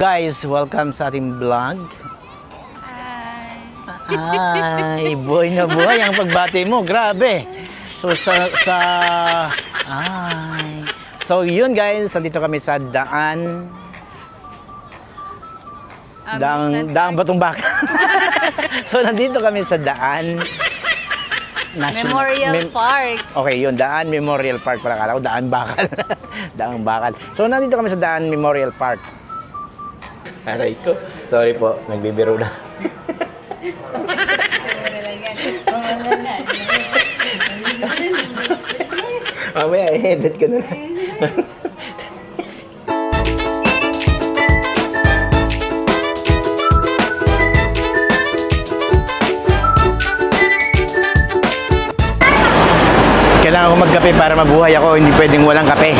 Guys, welcome sa ating vlog. Hi. Ay, buhay na buhay ang pagbati mo. Grabe. So, So, yun guys. Nandito kami sa Daang Batong Baka. So, nandito kami sa Daan Memorial Park. Okay, yun. Daan Memorial Park. Para kala ko, Daan Bakal. Daang Bakal. So, nandito kami sa Daan Memorial Park. Aray ko. Sorry po. Nagbibiro na. Mamaya, edit ko na lang. Kailangan ko magkape para mabuhay ako. Hindi pwedeng walang kape.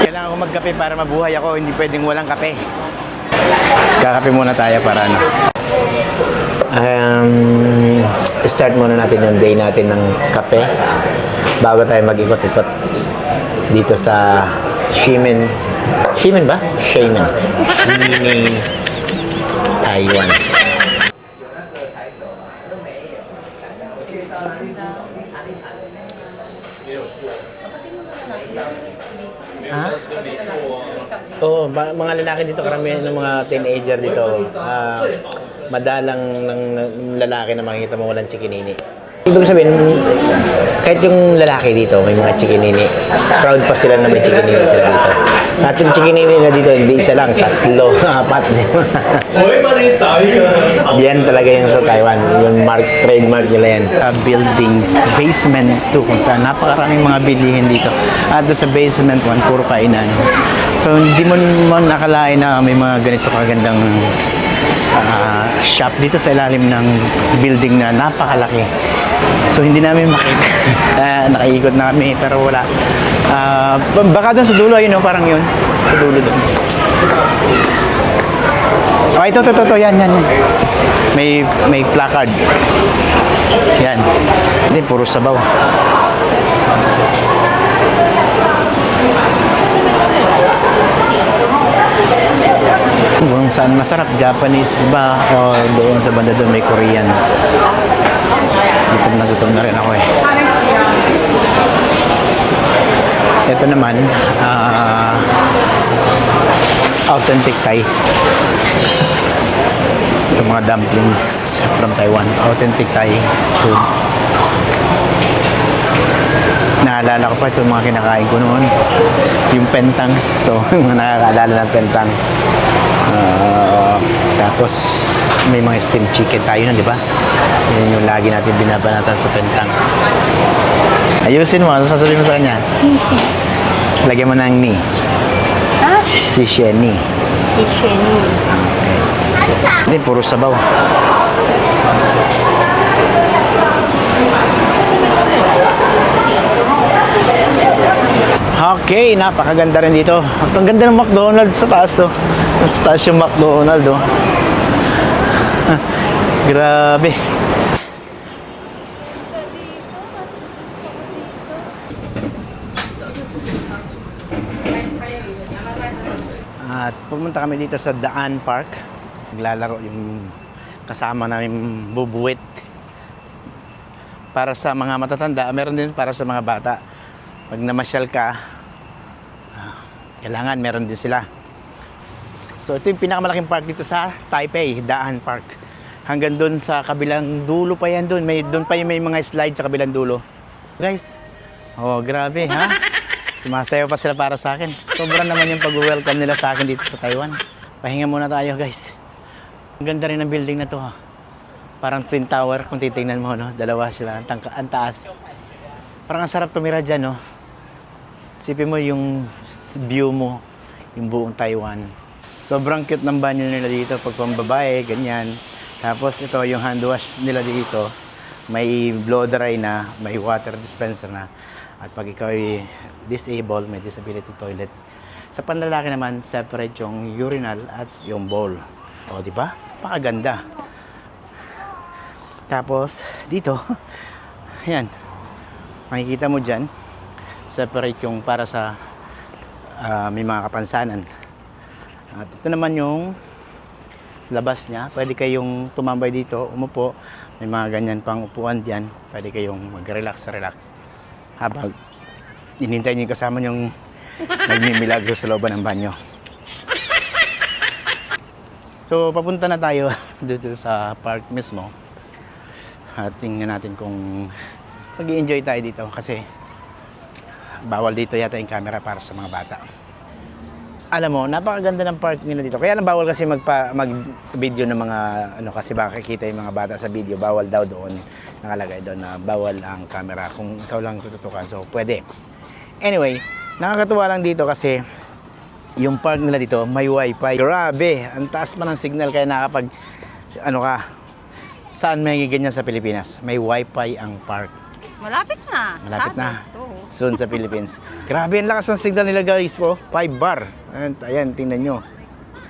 Kailangan ko magkape para mabuhay ako. Hindi pwedeng walang kape. Kakape muna tayo para ano. Start muna natin yung day natin ng kape bago tayo mag-ikot-ikot dito sa Ximen ba? Ximen Mini Taiwan. Ha? Oo, mga lalaki dito, karamihan ng mga teenager dito, madalang ng lalaki na makikita mo walang chikinini. Ibig sabihin, kahit yung lalaki dito, may mga chikinini, proud pa sila na may chikinini sila dito. At yung chikinini na dito, hindi isa lang, 3, 4. Yan talaga yung sa Taiwan, yung trademark nila yan. Building basement 2, kung saan napakaraming mga bilihin dito. At doon sa basement 1, puro kainan. So hindi mo nakalain na may mga ganito kagandang shop dito sa ilalim ng building na napakalaki. So hindi namin makita. Nakaikot na kami pero wala. Baka doon sa dulo, yun, parang yun. Sa dulo doon. Oh, ito. Yan. May placard. Yan. Hindi, puro sabaw. Kung saan masarap, Japanese ba o doon sa banda doon may Korean. Gutom na rin ako eh. Ito naman, authentic Thai. Sa mga dumplings from Taiwan, authentic Thai food. Naalala ko pa ito mga kinakain ko noon, yung pentang. So, mga nakakaalala ng pentang. Tapos may mga steamed chicken tayo na, di ba? Yun yung lagi natin binabanatan sa pentang. Ayusin mo, ano sasabihin mo sa kanya? Shishi. Lagyan mo ng ni. Ha? Shisheni. Shisheni. Hindi, puro sabaw. Okay, napakaganda rin dito. Ang ganda ng McDonald's sa taas to. Sa taas yung McDonald's, oh. Grabe. At pumunta kami dito sa Daan Park. Naglalaro yung kasama namin bubuwit. Para sa mga matatanda, meron din para sa mga bata. Pag namasyal ka, kailangan meron din sila. So ito yung pinakamalaking park dito sa Taipei, Daan Park. Hanggang doon sa kabilang dulo pa yan doon. Doon pa yung may mga slide sa kabilang dulo. Guys, oh grabe ha. Sumasayaw pa sila para sa akin. Sobrang naman yung pag-welcome nila sa akin dito sa Taiwan. Pahinga muna tayo guys. Ang ganda rin ng building na to ha. Parang Twin Tower kung titingnan mo, no? Dalawa sila, ang taas. Parang ang sarap tumira dyan, no? Isipin mo yung view mo, yung buong Taiwan. Sobrang cute ng banyo nila dito pag pambabae, ganyan. Tapos ito yung hand wash nila dito. May blow dry na, may water dispenser na. At pag ikaw ay disabled, may disability toilet. Sa panlalaki naman, separate yung urinal at yung bowl. O, di ba? Pakaganda. Tapos, dito, ayan, makikita mo dyan, separate yung para sa may mga kapansanan. At ito naman yung labas niya. Pwede kayong tumambay dito, umupo. May mga ganyan pang upuan dyan. Pwede kayong mag-relax habang inintay niyo yung kasama yung nagmimilagro sa looban ng banyo. So, papunta na tayo dito sa park mismo. At tingnan natin kung mag-i-enjoy tayo dito kasi bawal dito yata yung camera para sa mga bata. Alam mo, napakaganda ng park nila dito. Kaya lang bawal kasi mag-video ng mga kasi baka kikita yung mga bata sa video. Bawal daw doon. Nakalagay doon na bawal ang camera kung ikaw lang tututukan. So, pwede. Anyway, nakakatuwa lang dito kasi yung park nila dito may wifi. Grabe, ang taas pa ng signal kaya nakapag saan may ganyan sa Pilipinas? May wifi ang park. Malapit na. Malapit na. Oo. Soon sa Philippines. Grabe, ang lakas ng signal nila guys po. 5 bar. Ayan, tingnan nyo.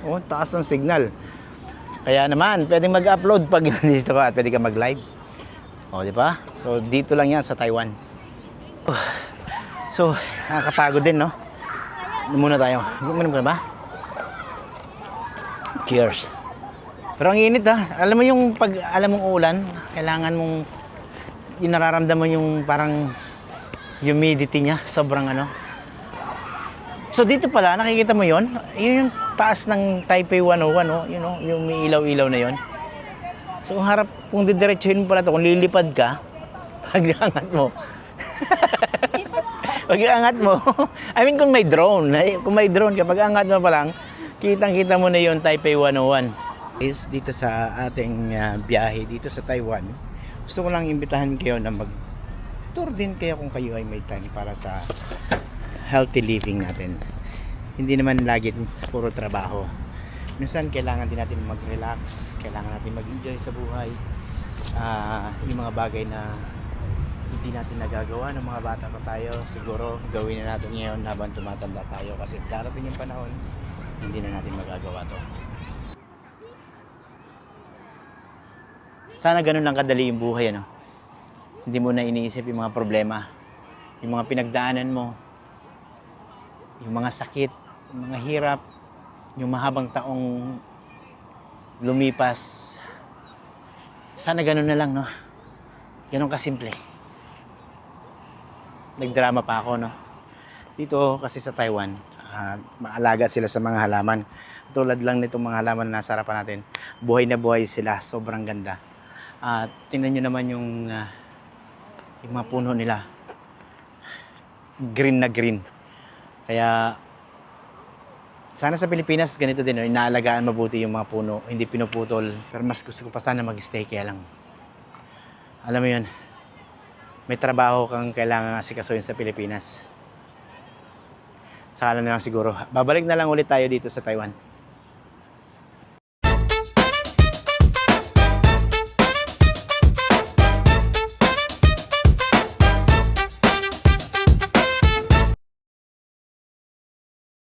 Oh, taas ng signal. Kaya naman, pwedeng mag-upload pag nandito ka at pwede ka mag-live. O, di ba? So, dito lang yan sa Taiwan. So, nakakapagod din, no? Muna tayo. Guminom ka ba? Cheers. Pero ang init ha. Alam mo yung pag alam mong ulan, kailangan mong yung nararamdaman yung parang humidity niya, sobrang So dito pala, nakikita mo yon? Yun yung taas ng Taipei 101, no? You know, yung may ilaw-ilaw na yon. So harap, kung didiretsuhin mo pala ito, kung lilipad ka, pag-angat mo. Pag-angat mo. I mean, kung may drone ka, pag-angat mo pa lang, kitang-kita mo na yung Taipei 101. Is dito sa ating biyahe dito sa Taiwan, gusto ko lang imbitahan kayo na mag-tour din kayo kung kayo ay may time para sa healthy living natin. Hindi naman lagi puro trabaho. Minsan kailangan din natin mag-relax, kailangan natin mag-enjoy sa buhay. Yung mga bagay na hindi natin nagagawa ng mga bata pa tayo, siguro gawin na natin ngayon habang tumatanda tayo kasi darating yung panahon, hindi na natin magagawa to. Sana ganun lang kadali yung buhay, Hindi mo na iniisip yung mga problema, yung mga pinagdaanan mo, yung mga sakit, yung mga hirap, yung mahabang taong lumipas. Sana ganun na lang, Ganun kasimple. Nagdrama pa ako, Dito kasi sa Taiwan, maalaga sila sa mga halaman. Tulad lang nitong mga halaman na nasa harapan natin. Buhay na buhay sila, sobrang ganda. Tingnan nyo naman yung mga puno nila. Green na green. Kaya sana sa Pilipinas ganito din, inaalagaan mabuti yung mga puno, hindi pinuputol. Pero mas gusto ko pa sana mag-stay, kaya lang alam mo yun, may trabaho kang kailangan asikasuhin sa Pilipinas. Saka na lang siguro. Babalik na lang ulit tayo dito sa Taiwan.